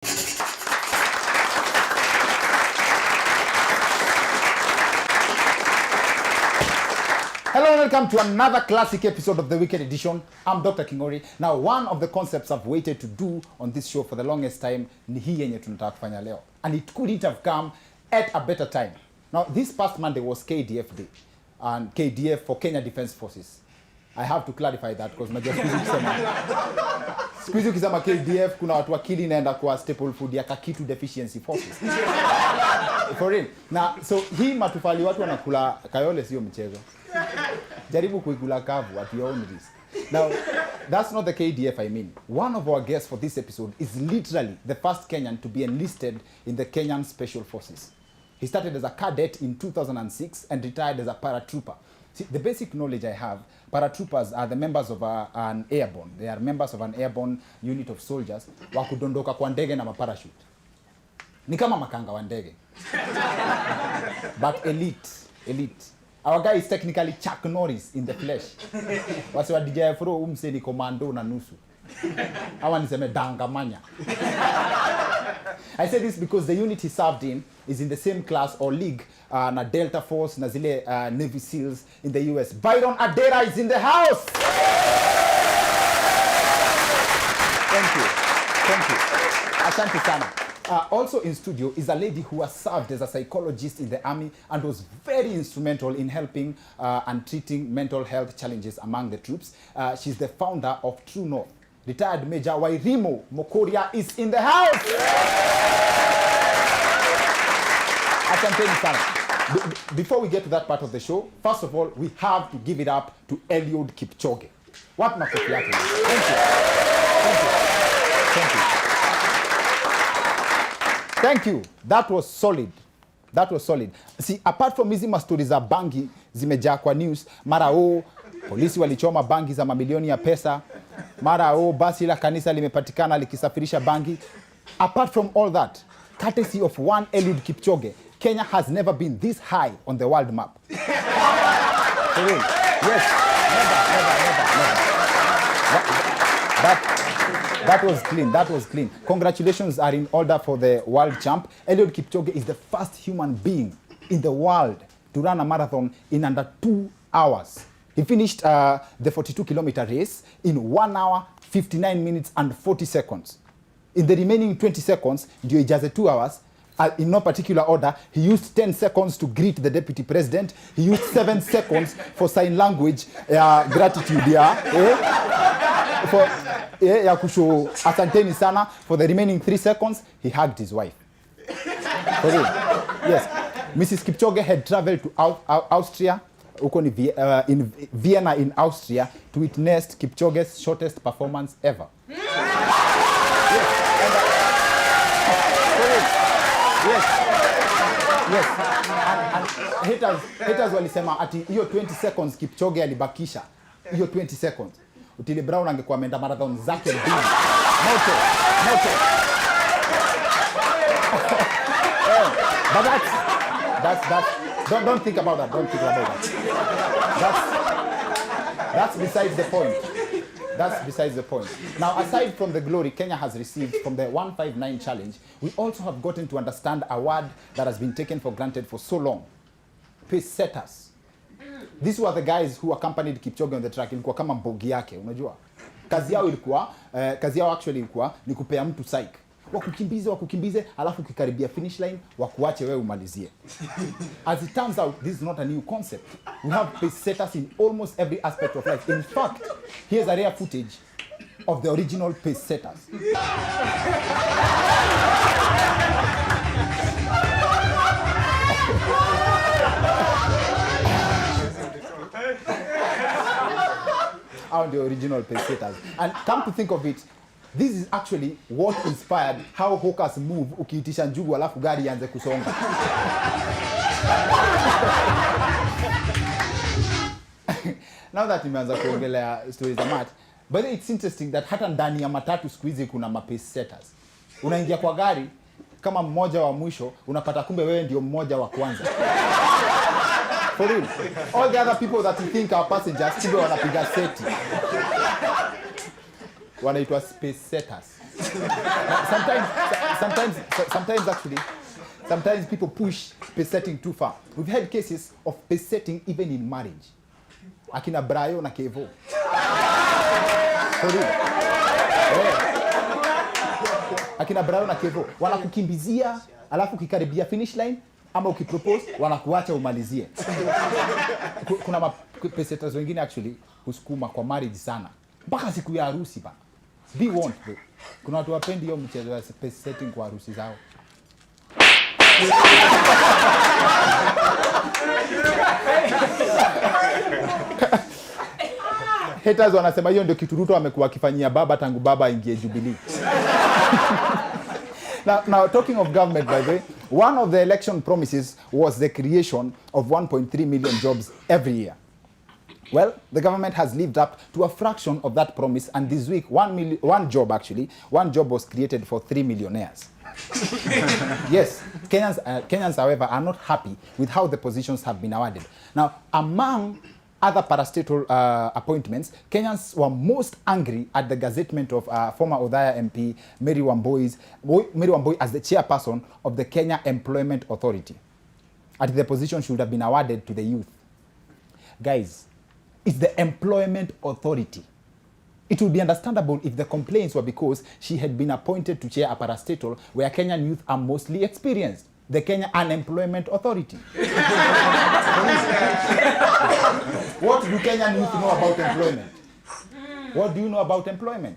Hello and welcome to another classic episode of the Weekend Edition. I'm Dr. Kingori. Now, one of the concepts I've waited to do on this show for the longest time ni hii yenye tunataka kufanya leo. And it couldn't have come at a better time. Now, this past Monday was KDF Day. And KDF for Kenya Defense Forces. I have to clarify that because unajua siku hizi ukisema KDF kuna watu akili inaenda kwa staple food ya Kakitu Deficiency Forces. For real. Na so hii matufali watu wanakula kayole sio mchezo. Jaribu kuikula kavu at your own risk. Now, that's not the KDF I mean. One of our guests for this episode is literally the first Kenyan to be enlisted in the Kenyan Special Forces. He started as a cadet in 2006 and retired as a paratrooper. See, the basic knowledge I have, paratroopers are the members of an airborne. They are members of an airborne unit of soldiers wa kudondoka kwa ndege na maparachute. Ni kama makanga wa ndege. But elite. Our guy is technically Chuck Norris in the flesh. Wasi wa DJ Afro umse ni komando na nusu. Hawa niseme dangamanya. I say this because the unit he served in is in the same class or league na Delta Force na zile Navy SEALs in the US. Byron Adera is in the house. Thank you. Asante sana. Also in studio is a lady who has served as a psychologist in the army and was very instrumental in helping and treating mental health challenges among the troops. She's the founder of True North. Retired Major Wairimo Mokoria is in the house. Asanteni sana. Before we get to that part of the show, first of all, we have to give it up to Eliud Kipchoge. What makofi yake? Thank you. That was solid. See, apart from hizi stories za bangi zimejaa kwa news, mara polisi walichoma bangi za mamilioni ya pesa, mara basi la kanisa limepatikana likisafirisha bangi. Apart from all that, courtesy of one Eliud Kipchoge, Kenya has never been this high on the world map. For real. Yes. Never. That was clean. Congratulations are in order for the world champ. Eliud Kipchoge is the first human being in the world to run a marathon in under 2 hours. He finished the 42-kilometer race in 1 hour, 59 minutes and 40 seconds. In the remaining 20 seconds, ndio ijaze 2 hours, in no particular order, he used 10 seconds to greet the deputy president. He used 7 seconds for sign language gratitude. Ya kusho asanteni sana. For the remaining 3 seconds, he hugged his wife. For real. Yes. Mrs. Kipchoge had traveled to Austria, in Vienna in Austria, to witness Kipchoge's shortest performance ever. Yes. And haters walisema ati hiyo 20 seconds Kipchoge alibakisha. Hiyo 20 seconds. Utile Brown angekuwa ameenda marathon zake mbili. Moto. But that's don't think about that. That's besides the point. Now, aside from the glory Kenya has received from the 159 challenge, we also have gotten to understand a word that has been taken for granted for so long. Pace setters. These were the guys who accompanied Kipchoge on the track. Ilikuwa kama mbogi yake, unajua. Kazi yao actually ilikuwa ni kupea mtu psych. Wakukimbize, alafu ukikaribia finish line, wakuache wewe umalizie. As it turns out, this is not a new concept. We have pace setters in almost every aspect of life. In fact, here's a rare footage of the original pace setters. Are the original pace setters. And come to think of it, this is actually what inspired how hawkers move ukiitisha njugu alafu gari ianze kusonga. Now that nimeanza kuongelea stories za mat, but it's interesting that hata ndani ya matatu siku hizi kuna pace setters. Unaingia kwa gari kama mmoja wa mwisho, unapata kumbe wewe ndio mmoja wa kwanza. For real. All the other people that you think are passengers, kumbe wanapiga seti. Wanaitwa space setters. Sometimes people push pace setting too far. We've had cases of pace setting even in marriage. Akina Brayo na Kevo. Sorry. Akina Brayo na Kevo wanakukimbizia, alafu ukikaribia finish line ama ukipropose wanakuacha umalizie. Kuna pace setters wengine actually husukuma kwa marriage sana mpaka siku ya harusi ba. Be warned bro. Kuna watu wapendi hiyo mchezo ya pace setting kwa harusi zao. Haters wanasema hiyo ndio kitu Ruto amekuwa akifanyia baba tangu baba aingie Jubilee. Now talking of government, by the way, one of the election promises was the creation of 1.3 million jobs every year. Well, the government has lived up to a fraction of that promise, and this week, one job was created for 3 millionaires. Yes, Kenyans, however, are not happy with how the positions have been awarded. Now, among other parastatal appointments, Kenyans were most angry at the gazettement of former Othaya MP Mary Wambui as the chairperson of the Kenya Employment Authority. At the position should have been awarded to the youth. Guys, it's the Employment Authority. It would be understandable if the complaints were because she had been appointed to chair a parastatal where Kenyan youth are mostly experienced, the Kenya Unemployment Authority. What do Kenyan youth know about employment? What do you know about employment?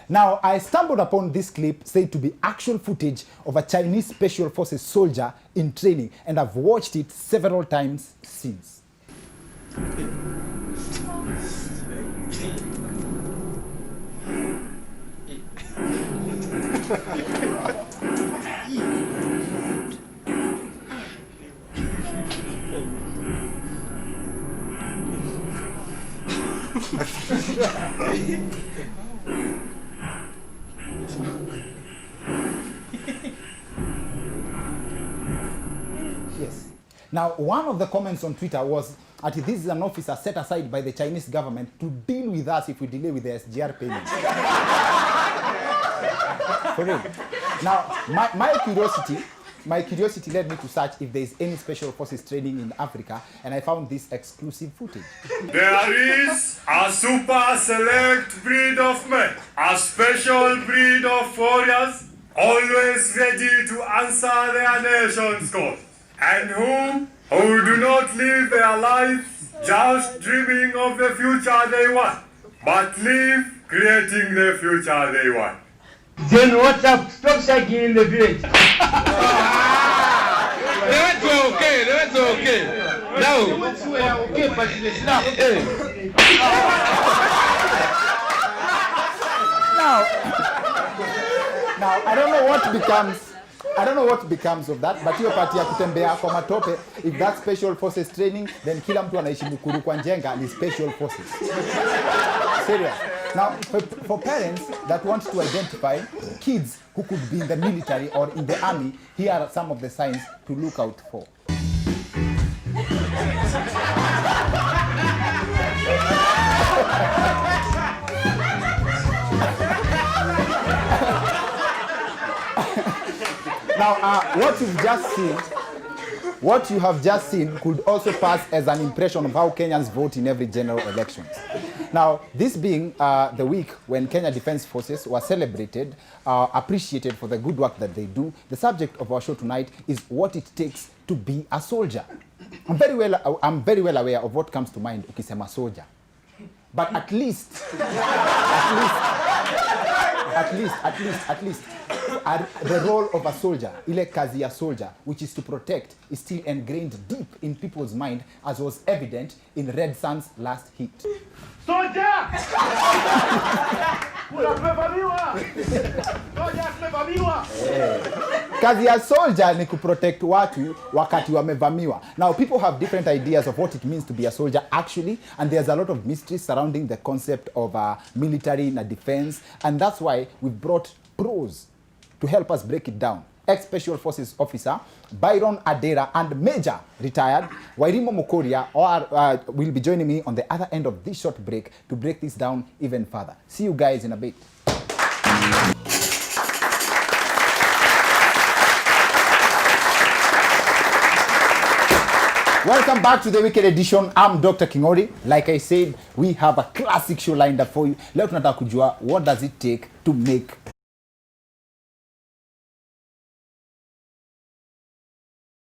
Now, I stumbled upon this clip said to be actual footage of a Chinese Special Forces soldier in training, and I've watched it several times since. Yes. Now, one of the comments on Twitter was, this is an officer set aside by the Chinese government to deal with us if we delay with the SGR payments. For real. Now, my curiosity led me to search if there is any special forces training in Africa, and I found this exclusive footage. There is a super select breed of men, a special breed of warriors, always ready to answer their nation's call, and who do not live their lives just dreaming of the future they want, but live creating the future they want. Then what's up? Stop shaking in the village. That's okay. No. Okay, but it's not. Now, I don't know what becomes of that, but hiyo party ya kutembea kwa matope, if that special forces training, then kila mtu anaishi Mukuru kwa Njenga ni special forces. Serious. Now, for parents that want to identify kids who could be in the military or in the army, here are some of the signs to look out for. Now, what you have just seen could also pass as an impression of how Kenyans vote in every general elections. Now, this being the week when Kenya Defense Forces were celebrated, appreciated for the good work that they do, the subject of our show tonight is what it takes to be a soldier. I'm very well aware of what comes to mind ukisema soldier. But at least, the role of a soldier, ile kazi ya soldier, which is to protect, is still ingrained deep in people's mind, as was evident in Red Sun's last hit. Soldier! Tumevamiwa! Soldier, tumevamiwa! Kazi ya soldier ni kuprotect watu wakati wamevamiwa. Now, people have different ideas of what it means to be a soldier actually, and there's a lot of mystery surrounding the concept of military and defense, and that's why we've brought pros to help us break it down. Ex-Special Forces Officer Byron Adera and Major retired Wairimo Mukoria will be joining me on the other end of this short break to break this down even further. See you guys in a bit. Welcome back to the weekend edition. I'm Dr. Kingori. Like I said, we have a classic show lined up for you. Leo tunataka kujua what does it take to make